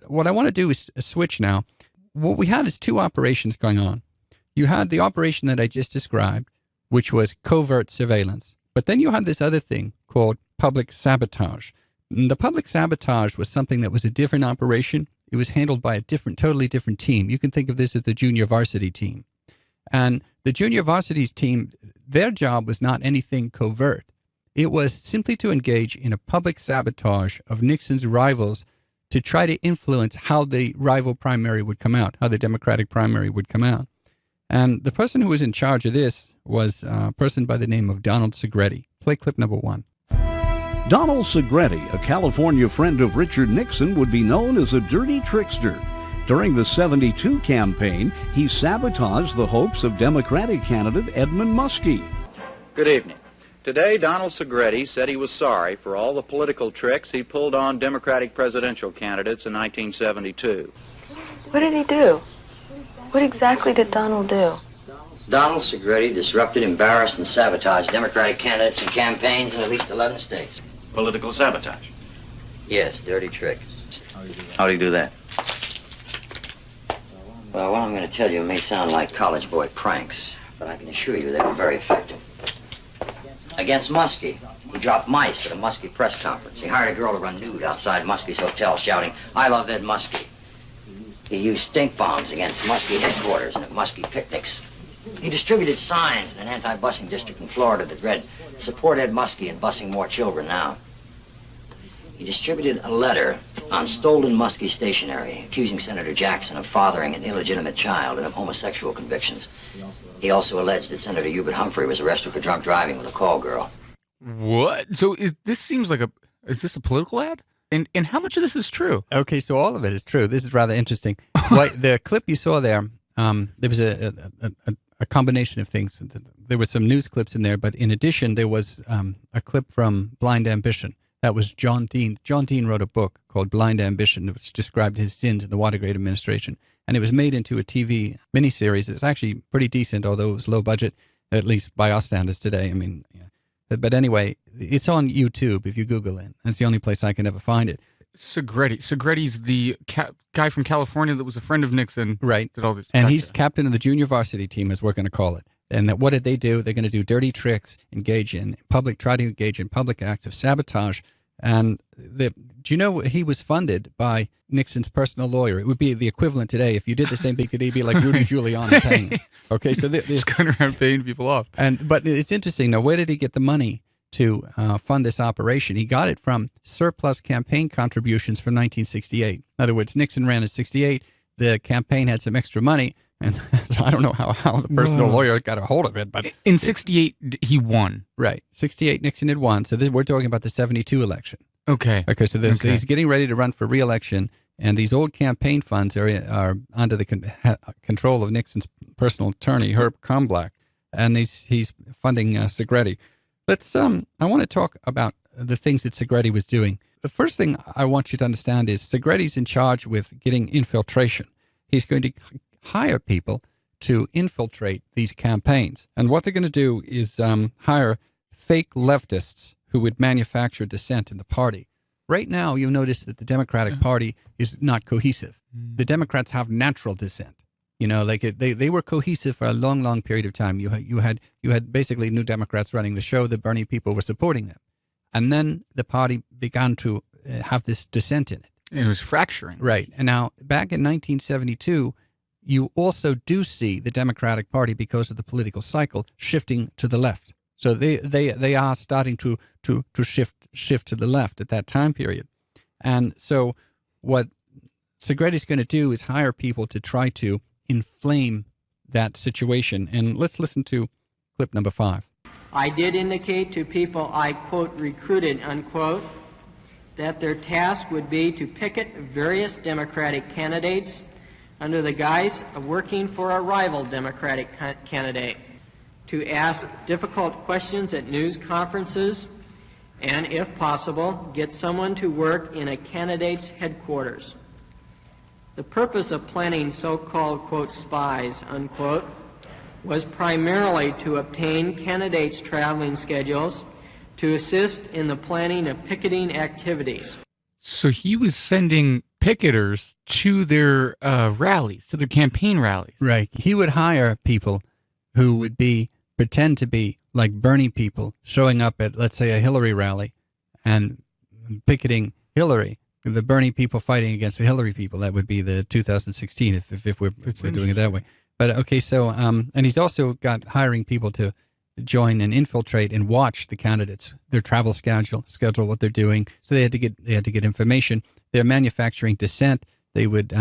what I want to do is switch now. What we had is two operations going on. You had the operation that I just described, which was covert surveillance. But then you had this other thing called public sabotage. And the public sabotage was something that was a different operation. It was handled by a totally different team. You can think of this as the junior varsity team. And the junior varsity team, their job was not anything covert. It was simply to engage in a public sabotage of Nixon's rivals to try to influence how the rival primary would come out, how the Democratic primary would come out. And the person who was in charge of this was a person by the name of Donald Segretti. Play clip number 1. Donald Segretti, a California friend of Richard Nixon, would be known as a dirty trickster. During the 72 campaign, he sabotaged the hopes of Democratic candidate Edmund Muskie. Good evening. Today, Donald Segretti said he was sorry for all the political tricks he pulled on Democratic presidential candidates in 1972. What did he do? What exactly did Donald do? Donald Segretti disrupted, embarrassed, and sabotaged Democratic candidates and campaigns in at least 11 states. Political sabotage? Yes, dirty tricks. How do you do that? Well, what I'm going to tell you may sound like college boy pranks, but I can assure you they were very effective. Against Muskie, he dropped mice at a Muskie press conference. He hired a girl to run nude outside Muskie's hotel shouting, "I love Ed Muskie." He used stink bombs against Muskie headquarters and at Muskie picnics. He distributed signs in an anti-busing district in Florida that read, "Support Ed Muskie in busing more children now." He distributed a letter on stolen Muskie stationery accusing Senator Jackson of fathering an illegitimate child and of homosexual convictions. He also alleged that Senator Hubert Humphrey was arrested for drunk driving with a call girl. What? So this seems like is this a political ad? And how much of this is true? Okay, so all of it is true. This is rather interesting. The clip you saw there, there was a combination of things. There were some news clips in there, but in addition, there was a clip from Blind Ambition. That was John Dean. John Dean wrote a book called Blind Ambition, which described his sins in the Watergate administration. And it was made into a TV miniseries. It's actually pretty decent, although it was low budget, at least by our standards today. I mean, yeah. But anyway, it's on YouTube if you Google it. That's the only place I can ever find it. Segretti's the guy from California that was a friend of Nixon. Right. Did all this. And Gotcha. he's captain of the junior varsity team, as we're going to call it. And what did they do? They're going to do dirty tricks, try to engage in public acts of sabotage. And do you know he was funded by Nixon's personal lawyer? It would be the equivalent today. If you did the same thing today, it'd be like Rudy Giuliani paying him. Okay, so just going around paying people off. But it's interesting. Now, where did he get the money to fund this operation? He got it from surplus campaign contributions from 1968. In other words, Nixon ran in 68. The campaign had some extra money. And so I don't know how the personal lawyer got a hold of it, but in 68 he won. Right, 68 Nixon had won. So we're talking about the 72 election. Okay. So he's getting ready to run for re-election, and these old campaign funds are under the control of Nixon's personal attorney, Herb Kalmbach, and he's funding Segretti. I want to talk about the things that Segretti was doing. The first thing I want you to understand is Segretti's in charge with getting infiltration. He's going to hire people to infiltrate these campaigns. And what they're going to do is hire fake leftists who would manufacture dissent in the party. Right now, you'll notice that the Democratic Party is not cohesive. The Democrats have natural dissent. You know, like they were cohesive for a long, long period of time. You had basically New Democrats running the show. The Bernie people were supporting them. And then the party began to have this dissent in it. It was fracturing. Right. And now, back in 1972, you also do see the Democratic Party, because of the political cycle, shifting to the left. So they are starting to shift to the left at that time period. And so what Segretti's going to do is hire people to try to inflame that situation. And let's listen to clip number 5. I did indicate to people I, quote, recruited, unquote, that their task would be to picket various Democratic candidates under the guise of working for a rival Democratic candidate, to ask difficult questions at news conferences, and, if possible, get someone to work in a candidate's headquarters. The purpose of planning so-called, quote, spies, unquote, was primarily to obtain candidates' traveling schedules to assist in the planning of picketing activities. So he was sending picketers to their rallies, to their campaign rallies. Right. He would hire people who would pretend to be like Bernie people showing up at, let's say, a Hillary rally and picketing Hillary. The Bernie people fighting against the Hillary people. That would be the 2016 if we're doing it that way. But okay, so and he's also got hiring people to join and infiltrate and watch the candidates, their travel schedule, what they're doing. So they had to get information. They're manufacturing dissent. They would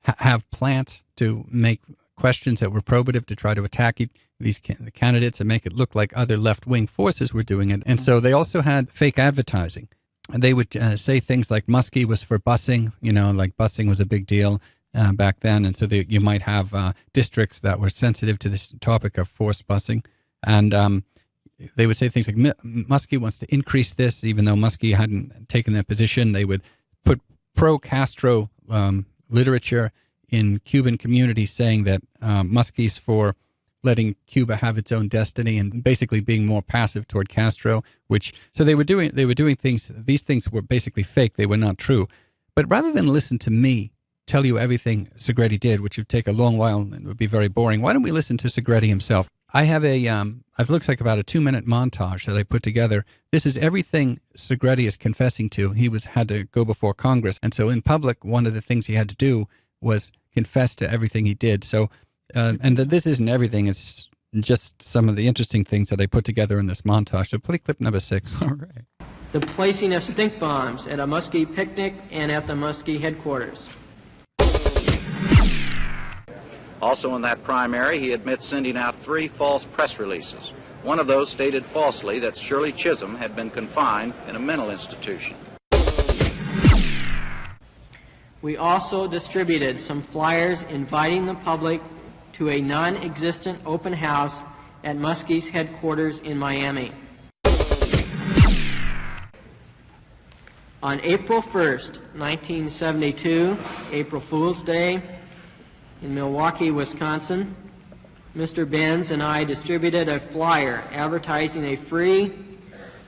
have plants to make questions that were probative to try to attack the candidates and make it look like other left-wing forces were doing it. And so they also had fake advertising. And they would say things like Muskie was for busing, like busing was a big deal back then. And so you might have districts that were sensitive to this topic of forced busing. And they would say things like Muskie wants to increase this, even though Muskie hadn't taken that position. They would put pro-Castro literature in Cuban communities saying that Muskie's for letting Cuba have its own destiny and basically being more passive toward Castro, so they were doing things. These things were basically fake. They were not true. But rather than listen to me tell you everything Segretti did, which would take a long while and would be very boring, why don't we listen to Segretti himself? I have it looks like about a 2-minute montage that I put together. This is everything Segretti is confessing to. He had to go before Congress. And so in public, one of the things he had to do was confess to everything he did. So, this isn't everything. It's just some of the interesting things that I put together in this montage. So play clip number 6. All right. The placing of stink bombs at a Muskie picnic and at the Muskie headquarters. Also in that primary, he admits sending out 3 false press releases. One of those stated falsely that Shirley Chisholm had been confined in a mental institution. We also distributed some flyers inviting the public to a non-existent open house at Muskie's headquarters in Miami. On April 1st, 1972, April Fool's Day, in Milwaukee, Wisconsin, Mr. Benz and I distributed a flyer advertising a free,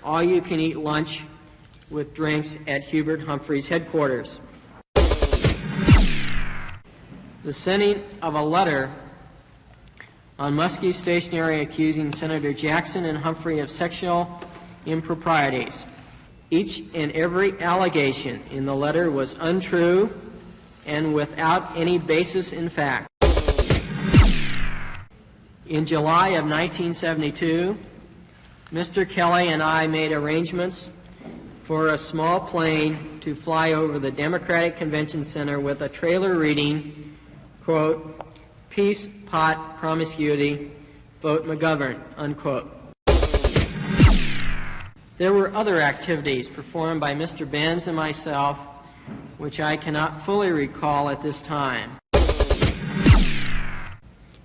all-you-can-eat lunch with drinks at Hubert Humphrey's headquarters. The sending of a letter on Muskie's stationery accusing Senator Jackson and Humphrey of sexual improprieties. Each and every allegation in the letter was untrue and without any basis in fact. In July of 1972, Mr. Kelly and I made arrangements for a small plane to fly over the Democratic Convention Center with a trailer reading, quote, "Peace, pot, promiscuity, vote McGovern," unquote. There were other activities performed by Mr. Benz and myself which I cannot fully recall at this time.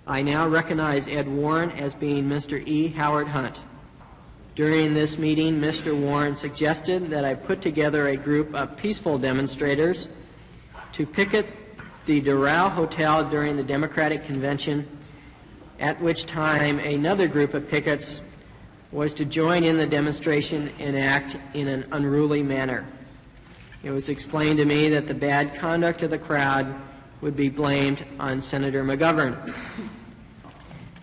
I now recognize Ed Warren as being Mr. E. Howard Hunt. During this meeting, Mr. Warren suggested that I put together a group of peaceful demonstrators to picket the Doral Hotel during the Democratic Convention, at which time another group of pickets was to join in the demonstration and act in an unruly manner. It was explained to me that the bad conduct of the crowd would be blamed on Senator McGovern.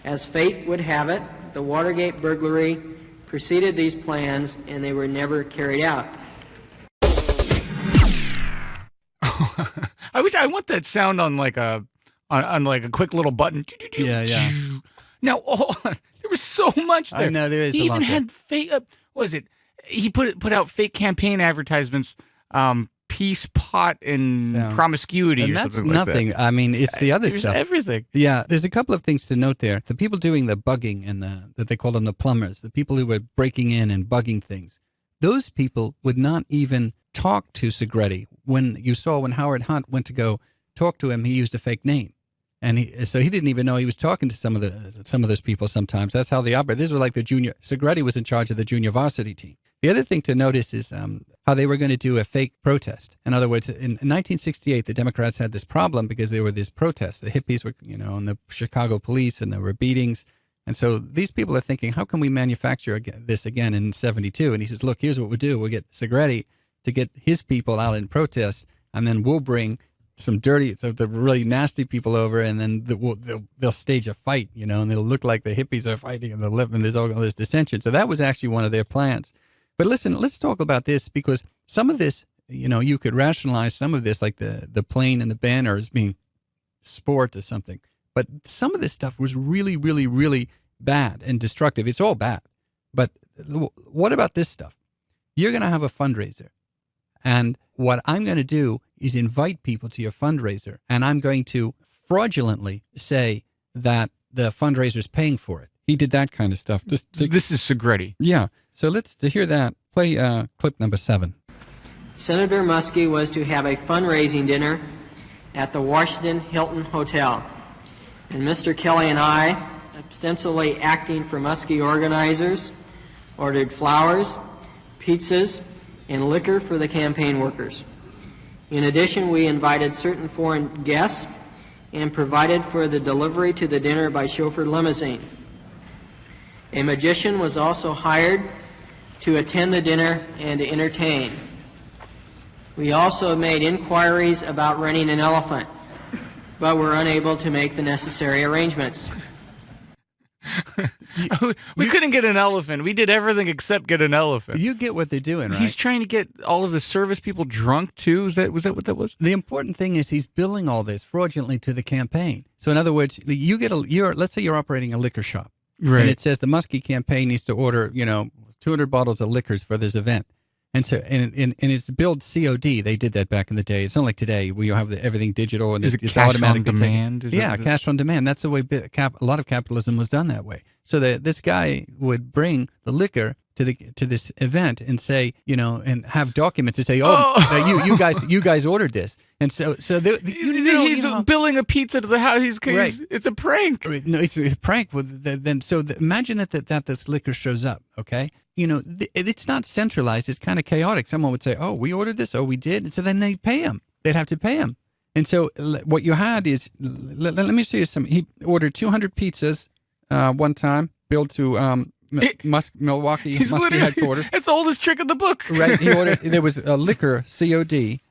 As fate would have it, the Watergate burglary preceded these plans and they were never carried out. I want that sound on like a quick little button. Yeah. Now, there was so much there. I know there is he a lot even there. had fake. What was it? He put out fake campaign advertisements, peace, pot, and promiscuity, And or that's something like nothing. that. I mean, it's the other There's stuff. everything. Yeah, there's a couple of things to note there. The people doing the bugging and that they call them the plumbers, the people who were breaking in and bugging things, those people would not even talk to Segretti. When Howard Hunt went to go talk to him, he used a fake name. And so he didn't even know he was talking to some of those people sometimes. That's how they operate. These were like the junior. Segretti was in charge of the junior varsity team. The other thing to notice is how they were going to do a fake protest. In other words, in 1968, the Democrats had this problem because there were these protests. The hippies were, and the Chicago police, and there were beatings. And so these people are thinking, how can we manufacture this again in 72? And he says, look, here's what we'll do. We'll get Segretti to get his people out in protest, and then we'll bring some dirty, so the really nasty people over, and then they'll stage a fight, you know, and it'll look like the hippies are fighting and there's all this dissension. So that was actually one of their plans. But listen, let's talk about this, because some of this, you know, you could rationalize some of this, like the plane and the banner as being sport or something. But some of this stuff was really, really, really bad and destructive. It's all bad. But what about this stuff? You're going to have a fundraiser. And what I'm going to do is invite people to your fundraiser, and I'm going to fraudulently say that the fundraiser's paying for it. He did that kind of stuff. This is Segretti. Yeah. So to hear that, play clip number 7. Senator Muskie was to have a fundraising dinner at the Washington Hilton Hotel. And Mr. Kelly and I, ostensibly acting for Muskie organizers, ordered flowers, pizzas, and liquor for the campaign workers. In addition, we invited certain foreign guests and provided for the delivery to the dinner by chauffeured limousine. A magician was also hired to attend the dinner and to entertain. We also made inquiries about renting an elephant, but were unable to make the necessary arrangements. We couldn't get an elephant. We did everything except get an elephant. You get what they're doing, right? He's trying to get all of the service people drunk too. Was that what that was? The important thing is he's billing all this fraudulently to the campaign. So in other words, let's say you're operating a liquor shop, right? And it says the Muskie campaign needs to order, 200 bottles of liquors for this event. And so, and it's billed COD. They did that back in the day. It's not like today where you have everything digital and it's cash automatically on demand. Yeah, cash on demand. That's the way a lot of capitalism was done that way. So this guy would bring the liquor to this event and say, and have documents to say, you guys ordered this, and so he's billing a pizza to the house. Right. It's a prank. No, it's a prank. Imagine that this liquor shows up. Okay. It's not centralized. It's kind of chaotic. Someone would say, oh, we ordered this. Oh, we did. And so then they pay him. They'd have to pay him. And so what you had is, let me show you some. He ordered 200 pizzas one time, billed to Milwaukee Muskie headquarters. It's the oldest trick in the book. Right. He ordered, there was a liquor, COD.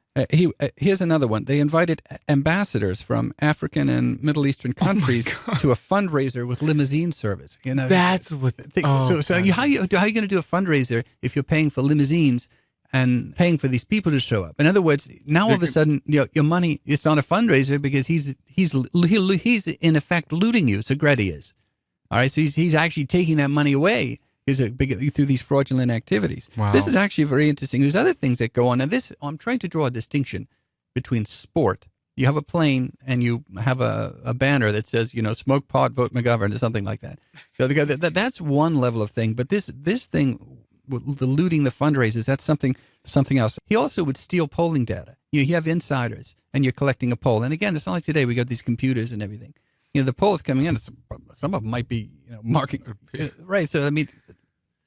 Here's another one. They invited ambassadors from African and Middle Eastern countries to a fundraiser with limousine service. That's what. How are you going to do a fundraiser if you're paying for limousines and paying for these people to show up? In other words, now all of a sudden, your money, it's not a fundraiser because he's in effect looting you. Segretti is. All right, so he's actually taking that money away through these fraudulent activities. Wow. This is actually very interesting. There's other things that go on. And I'm trying to draw a distinction between sport. You have a plane and you have a banner that says, smoke pot, vote McGovern, or something like that. So that's one level of thing. But this thing, the looting the fundraisers, that's something else. He also would steal polling data. You have insiders and you're collecting a poll. And again, it's not like today we got these computers and everything. The polls coming in, some of them might be, marking, right? So, I mean,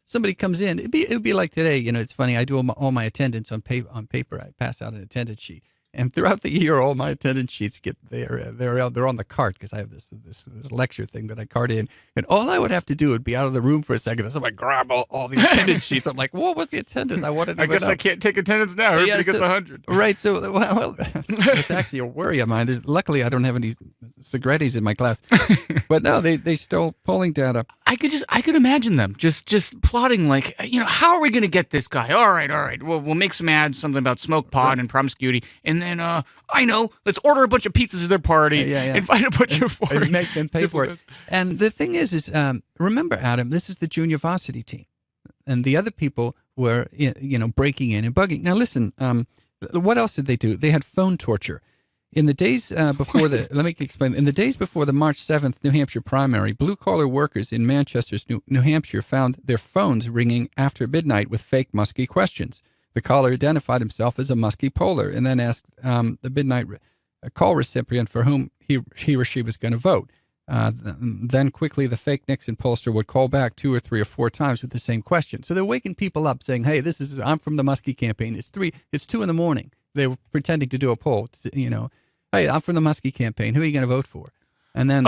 somebody comes in, it would be like today, it's funny, I do all my attendance on paper. I pass out an attendance sheet. And throughout the year, all my attendance sheets they're on the cart because I have this lecture thing that I cart in. And all I would have to do would be out of the room for a second. And somebody grab all the attendance sheets. I'm like, what was the attendance? I guess I can't take attendance now. Everybody gets 100. Right. So, well, it's actually a worry of mine. Luckily, I don't have any Segrettis in my class. But no, they stole polling data. I could imagine them just plotting like, how are we going to get this guy? All right. We'll make some ads, something about smoke pot and promiscuity, and then I know, let's order a bunch of pizzas at their party, invite a bunch of foreign, and make them pay for it. And the thing is remember, Adam, this is the junior varsity team, and the other people were breaking in and bugging. Now listen, what else did they do? They had phone torture. In the days before let me explain. In the days before the March 7th New Hampshire primary, blue-collar workers in Manchester's New Hampshire found their phones ringing after midnight with fake Muskie questions. The caller identified himself as a Muskie poller and then asked the midnight call recipient for whom he or she was going to vote. Then quickly, the fake Nixon pollster would call back 2 or 3 or 4 times with the same question. So they're waking people up saying, hey, I'm from the Muskie campaign. It's 2 in the morning. They were pretending to do a poll, hey, I'm from the Muskie campaign. Who are you going to vote for? And then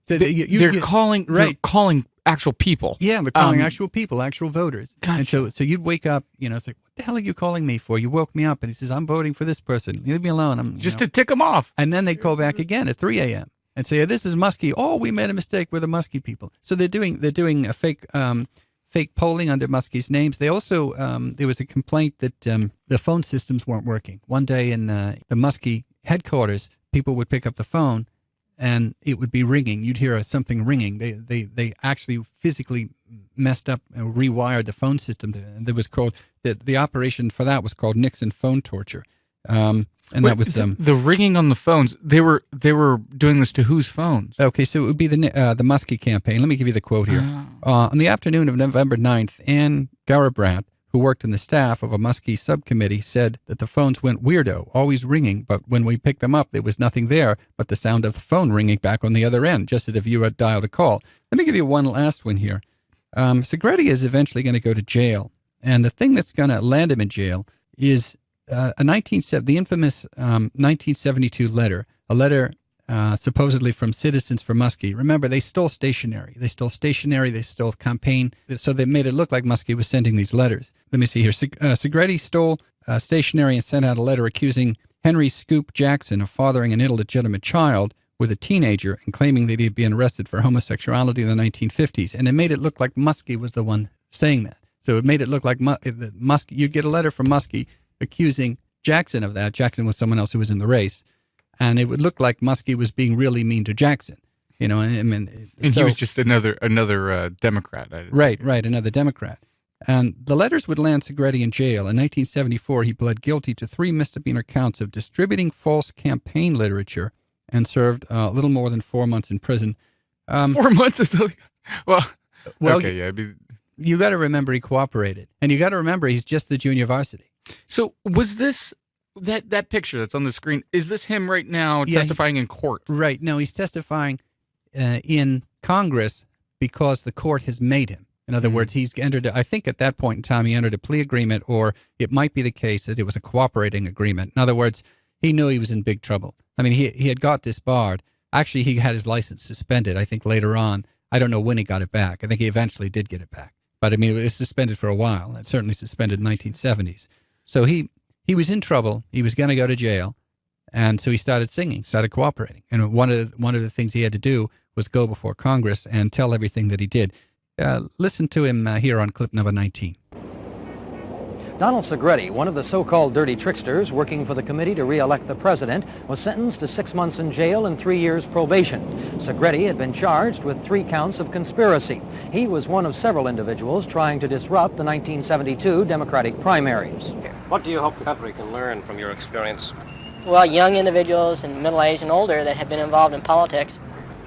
they're calling actual people. Yeah, they're calling actual people, actual voters. Gotcha. And so you'd wake up, it's like, what the hell are you calling me for? You woke me up. And he says, I'm voting for this person. Leave me alone. I'm Just to tick them off. And then they'd call back again at 3 a.m. and say, this is Muskie. Oh, we made a mistake. We're the Muskie people. So they're doing a fake polling under Muskie's names. They also, there was a complaint that the phone systems weren't working. One day in the Muskie headquarters, people would pick up the phone and it would be ringing. You'd hear something ringing. They actually physically messed up and rewired the phone system. That was called, the operation for that was called Nixon phone torture. And Wait, that was the ringing on the phones. They were doing this to whose phones? Okay, so it would be the Muskie campaign. Let me give you the quote here. On the afternoon of November 9th, Ann Garabrandt, who worked in the staff of a Muskie subcommittee, said that the phones went weirdo, always ringing, but when we picked them up, there was nothing there but the sound of the phone ringing back on the other end, just as if you had dialed a call. Let me give you one last one here. Segretti is eventually going to go to jail, and the thing that's going to land him in jail is the infamous 1972 letter, a letter supposedly from Citizens for Muskie. Remember, they stole stationery. They stole campaign. So they made it look like Muskie was sending these letters. Let me see here. Segretti stole stationery and sent out a letter accusing Henry Scoop Jackson of fathering an illegitimate child with a teenager and claiming that he'd been arrested for homosexuality in the 1950s. And it made it look like Muskie was the one saying that. So it made it look like Muskie. You'd get a letter from Muskie accusing Jackson of that. Jackson was someone else who was in the race. And it would look like Muskie was being really mean to Jackson, and he was just another Democrat. Right, another Democrat. And the letters would land Segretti in jail. In 1974, he pled guilty to 3 misdemeanor counts of distributing false campaign literature and served a little more than 4 months in prison. 4 months is well. Okay, yeah. You got to remember he cooperated, and you got to remember he's just the junior varsity. So was this? That picture that's on the screen, is this him right now testifying in court? Right. No, he's testifying in Congress because the court has made him. In other words, he's entered, I think at that point in time, he entered a plea agreement, or it might be the case that it was a cooperating agreement. In other words, he knew he was in big trouble. I mean, he had got disbarred. Actually, he had his license suspended, I think, later on. I don't know when he got it back. I think he eventually did get it back. But, I mean, it was suspended for a while. It certainly suspended in the 1970s. So he was in trouble. He was going to go to jail. And so he started singing, started cooperating. And one of the things he had to do was go before Congress and tell everything that he did. Listen to him here on clip number 19. Donald Segretti, one of the so-called dirty tricksters working for the committee to re-elect the president, was sentenced to 6 months in jail and 3 years probation. Segretti had been charged with 3 counts of conspiracy. He was one of several individuals trying to disrupt the 1972 Democratic primaries. What do you hope the country can learn from your experience? Well, young individuals and middle-aged and older that have been involved in politics,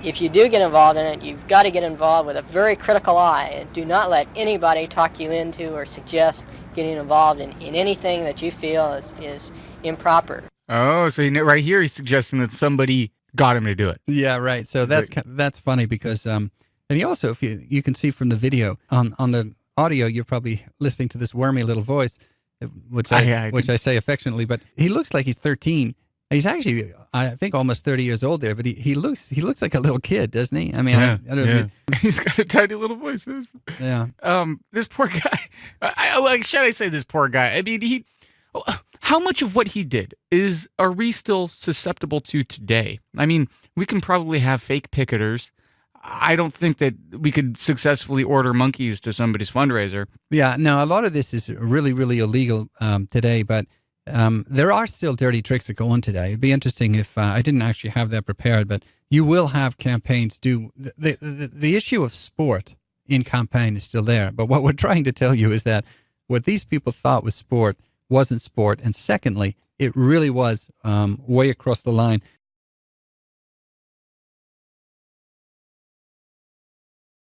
if you do get involved in it, you've got to get involved with a very critical eye. Do not let anybody talk you into or suggest getting involved in anything that you feel is improper. Oh, so right here he's suggesting that somebody got him to do it. Yeah, right. So that's funny because, and he also, if you can see from the video, on the audio, you're probably listening to this wormy little voice, which I say affectionately, but he looks like he's 13. He's actually, I think, almost 30 years old there, but he looks like a little kid, doesn't he? I mean, yeah, I don't know. He's got a tiny little voice. Yeah. This poor guy. Should I say this poor guy? I mean, how much of what he did are we still susceptible to today? I mean, we can probably have fake picketers. I don't think that we could successfully order monkeys to somebody's fundraiser. Yeah, no, a lot of this is really, really illegal today, but there are still dirty tricks that go on today. It'd be interesting if I didn't actually have that prepared, but you will have campaigns do the issue of sport in campaign is still there. But what we're trying to tell you is that what these people thought was sport wasn't sport, and secondly, it really was way across the line.